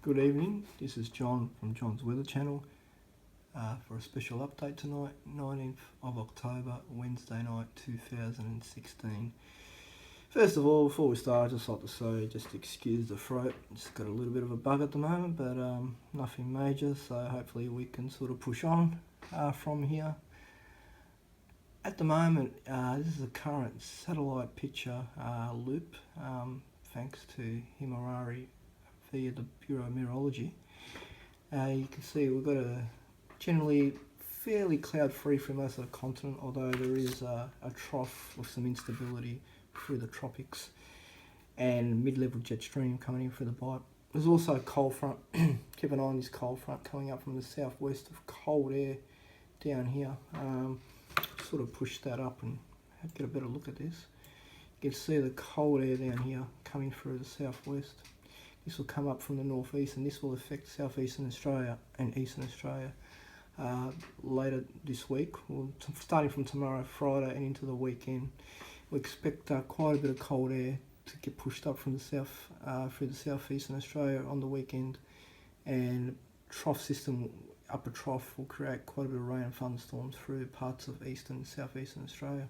Good evening, this is John from John's Weather Channel for a special update tonight, 19th of October, Wednesday night 2016. First of all, before we start, I'd just like to say, just excuse the throat. Just got a little bit of a bug at the moment, but nothing major, so hopefully we can sort of push on from here. At the moment, this is a current satellite picture loop, thanks to Himawari via the Bureau of Meteorology. You can see we've got a generally fairly cloud-free for most of the continent, although there is a trough with some instability through the tropics and mid-level jet stream coming in through the bight. There's also a cold front. Keep an eye on this cold front coming up from the southwest of cold air down here. Sort of push that up and get a better look at this. You can see the cold air down here coming through the southwest. This will come up from the northeast, and this will affect southeastern Australia and eastern Australia later this week. Starting from tomorrow, Friday, and into the weekend, we expect quite a bit of cold air to get pushed up from the south through the southeastern Australia on the weekend, and trough system, upper trough, will create quite a bit of rain and thunderstorms through parts of eastern and southeastern Australia.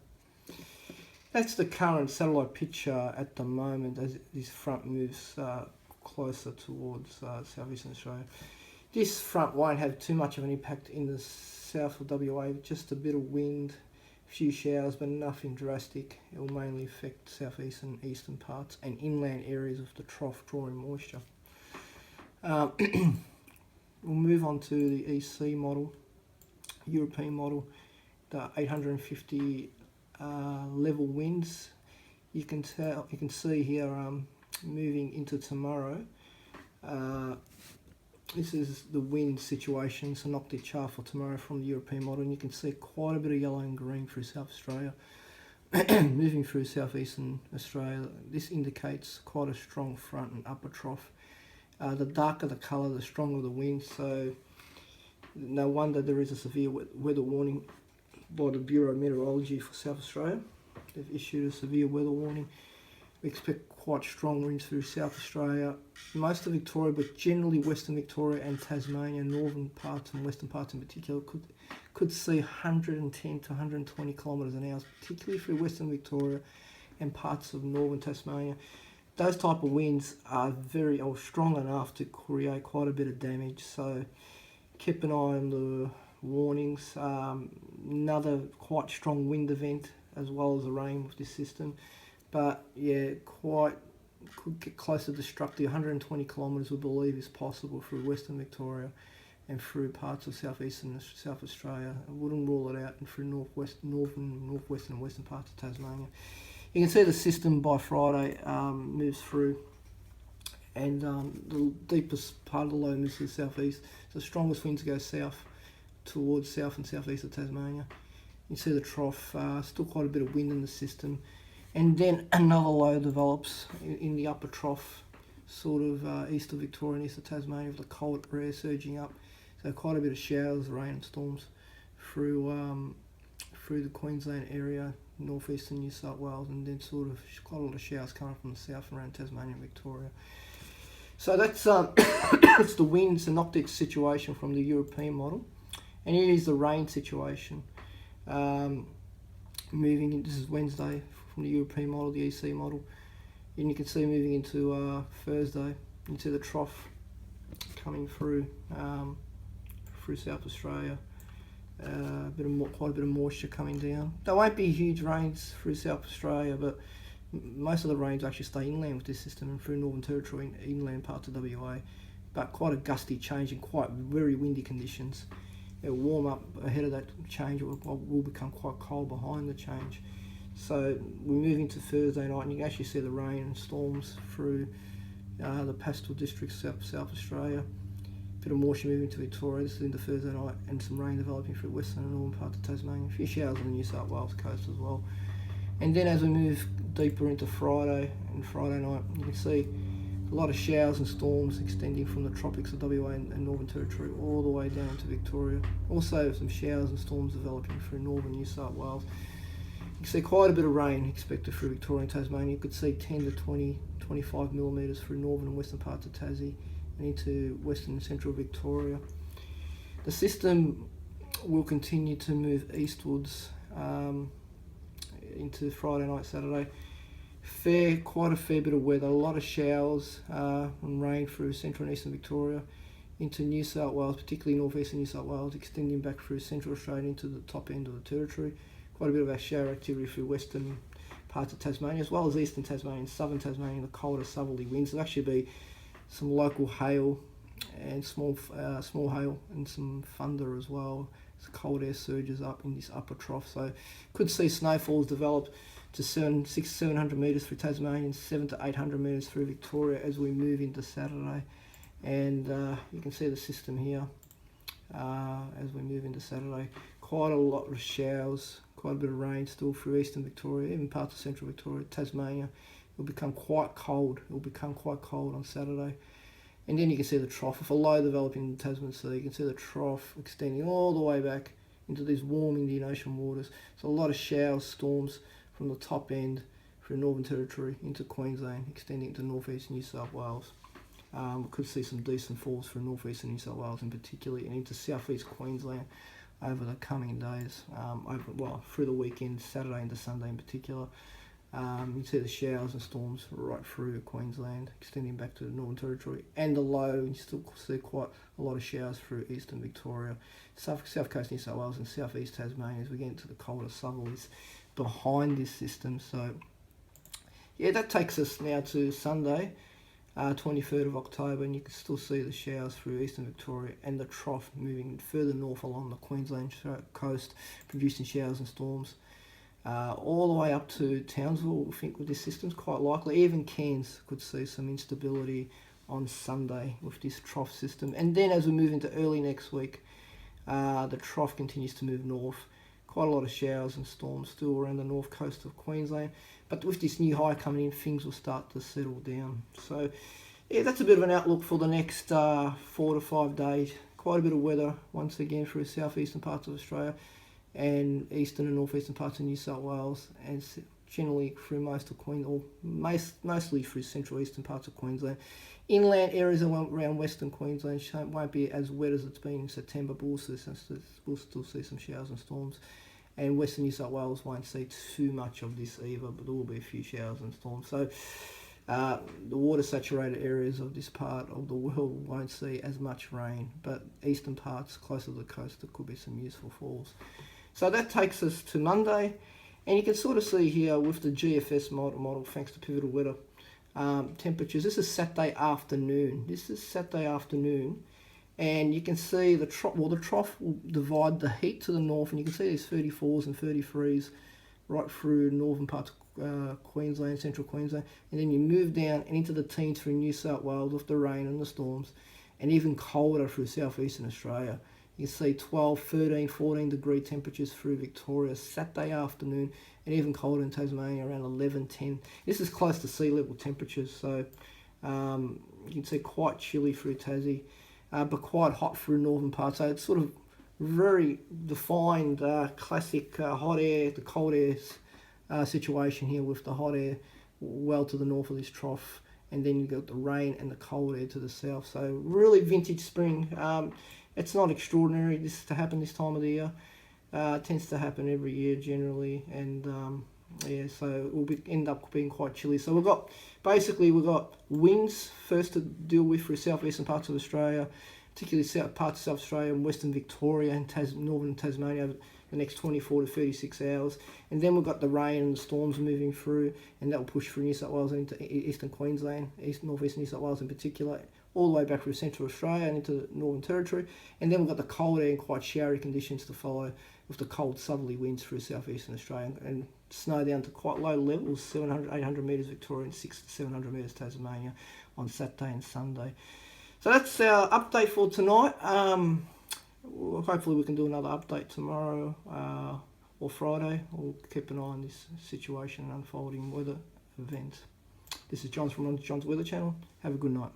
That's the current satellite picture at the moment as this front moves closer towards southeastern Australia. This front won't have too much of an impact in the south of WA, just a bit of wind, a few showers, but nothing drastic. It will mainly affect southeastern and eastern parts and inland areas of the trough drawing moisture. We'll move on to the EC model, European model, the 850 level winds. You can see here moving into tomorrow. This is the wind situation, synoptic chart for tomorrow from the European model, and you can see quite a bit of yellow and green through South Australia, moving through southeastern Australia. This indicates quite a strong front and upper trough. The darker the colour, the stronger the wind, so no wonder there is a severe weather warning by the Bureau of Meteorology for South Australia. They've issued a severe weather warning. We expect quite strong winds through South Australia, most of Victoria, but generally Western Victoria and Tasmania, northern parts and western parts in particular, could see 110 to 120 kilometres an hour, particularly through Western Victoria and parts of northern Tasmania. Those type of winds are strong enough to create quite a bit of damage, so keep an eye on the warnings. Another quite strong wind event as well as the rain with this system. But yeah, could get close to destructive. 120 kilometres we believe is possible through Western Victoria and through parts of southeastern South Australia. I wouldn't rule it out, and through northwestern and western parts of Tasmania. You can see the system by Friday moves through, and the deepest part of the low moves to the southeast. So the strongest winds go south towards south and southeast of Tasmania. You can see the trough, still quite a bit of wind in the system. And then another low develops in the upper trough, sort of east of Victoria and east of Tasmania, with the cold air surging up. So quite a bit of showers, rain and storms through the Queensland area, northeastern New South Wales, and then sort of quite a lot of showers coming from the south around Tasmania and Victoria. So that's that's the wind synoptic situation from the European model. And here is the rain situation. Moving in, this is Wednesday from the European model, the EC model, and you can see moving into Thursday, into the trough coming through South Australia. Quite a bit of moisture coming down. There won't be huge rains through South Australia, but most of the rains actually stay inland with this system and through Northern Territory and inland parts of WA. But quite a gusty change and quite very windy conditions. It will warm up ahead of that change. It will become quite cold behind the change. So we move into Thursday night, and you can actually see the rain and storms through the Pastel districts of South Australia. Bit of moisture moving to Victoria. This is into Thursday night, and some rain developing through western and northern parts of Tasmania. A few showers on the New South Wales coast as well. And then as we move deeper into Friday and Friday night, you can see a lot of showers and storms extending from the tropics of WA and Northern Territory all the way down to Victoria. Also some showers and storms developing through northern New South Wales. You can see quite a bit of rain expected through Victoria and Tasmania. You could see 10 to 25 millimetres through northern and western parts of Tassie, and into western and central Victoria. The system will continue to move eastwards into Friday night, Saturday. Quite a fair bit of weather, a lot of showers and rain through central and eastern Victoria into New South Wales, particularly northeastern New South Wales, extending back through central Australia into the top end of the territory. Quite a bit of our shower activity through western parts of Tasmania, as well as eastern Tasmania and southern Tasmania, the colder southerly winds. There'll actually be some local hail and small hail and some thunder as well. As cold air surges up in this upper trough, so could see snowfalls develop to 700 metres through Tasmania and 700 to 800 metres through Victoria as we move into Saturday. And you can see the system here as we move into Saturday. Quite a lot of showers, quite a bit of rain still through eastern Victoria, even parts of central Victoria. Tasmania will become quite cold. It will become quite cold on Saturday. And then you can see the trough with a low developing in the Tasman Sea. You can see the trough extending all the way back into these warm Indian Ocean waters. So a lot of showers, storms from the top end through Northern Territory into Queensland, extending to northeast New South Wales. We could see some decent falls through northeastern New South Wales in particular, and into southeast Queensland over the coming days, through the weekend, Saturday into Sunday in particular. You can see the showers and storms right through Queensland, extending back to the Northern Territory, and the low, you still see quite a lot of showers through eastern Victoria, south coast New South Wales and southeast Tasmania as we get into the colder southerlies behind this system. So yeah, that takes us now to Sunday, 23rd of October, and you can still see the showers through eastern Victoria and the trough moving further north along the Queensland coast, producing showers and storms. All the way up to Townsville, I think, with this system, it's quite likely. Even Cairns could see some instability on Sunday with this trough system. And then as we move into early next week, the trough continues to move north. Quite a lot of showers and storms still around the north coast of Queensland. But with this new high coming in, things will start to settle down. So, yeah, that's a bit of an outlook for the next 4 to 5 days. Quite a bit of weather, once again, through southeastern parts of Australia and eastern and northeastern parts of New South Wales, and generally through most of Queensland, or mostly through central eastern parts of Queensland. Inland areas around western Queensland won't be as wet as it's been in September, but we'll still see some showers and storms. And western New South Wales won't see too much of this either, but there will be a few showers and storms. So the water saturated areas of this part of the world won't see as much rain, but eastern parts closer to the coast there could be some useful falls. So that takes us to Monday, and you can sort of see here with the GFS model, thanks to pivotal weather temperatures. This is Saturday afternoon. And you can see the trough. Well, the trough will divide the heat to the north, and you can see these 34s and 33s right through northern parts of Queensland, central Queensland, and then you move down and into the teens through New South Wales with the rain and the storms, and even colder through southeastern Australia. You can see 12, 13, 14 degree temperatures through Victoria Saturday afternoon, and even colder in Tasmania around 11, 10. This is close to sea level temperatures, so you can see quite chilly through Tassie, but quite hot through northern parts. So it's sort of very defined classic hot air to cold air situation here, with the hot air well to the north of this trough, and then you've got the rain and the cold air to the south. So really vintage spring. It's not extraordinary this to happen this time of the year. It tends to happen every year generally, and so it will end up being quite chilly. So we've got winds first to deal with through southeastern parts of Australia, particularly parts of South Australia and Western Victoria and northern Tasmania over the next 24 to 36 hours. And then we've got the rain and the storms moving through, and that will push through New South Wales into eastern Queensland, north-east New South Wales in particular, all the way back through central Australia and into the Northern Territory. And then we've got the cold air and quite showery conditions to follow, with the cold southerly winds through southeastern Australia, and snow down to quite low levels, 700, 800 metres Victoria and 600 to 700 metres Tasmania on Saturday and Sunday. So that's our update for tonight. Hopefully we can do another update tomorrow or Friday. We'll keep an eye on this situation and unfolding weather events. This is John from John's Weather Channel. Have a good night.